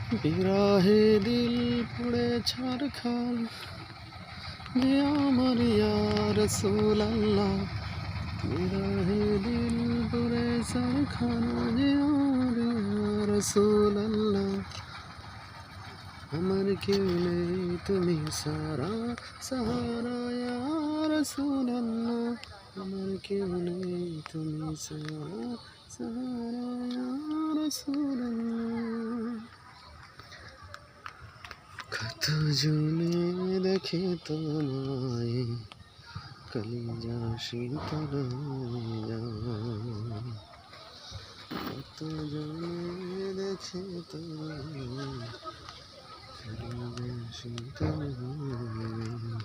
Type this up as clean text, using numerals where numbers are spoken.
বিরহে দিল পুড়ে ছারখার যে আমার ইয়া রাসূলুল্লাহ। বিরহে দিল পুড়ে ছারখার যে আমার ইয়া রাসূলুল্লাহ। আমার কেউ নেই তুমি সারা সাহারা ইয়া রাসূলুল্লাহ। আমার কেউ নেই তুমি সারা সাহারা ইয়া রাসূলুল্লাহ। কত জনে দেখে তোমায় কলিজা শীতল হয়ে যায়। কত জনে দেখে তোমায় কলিজা শীতল হয়ে যায়।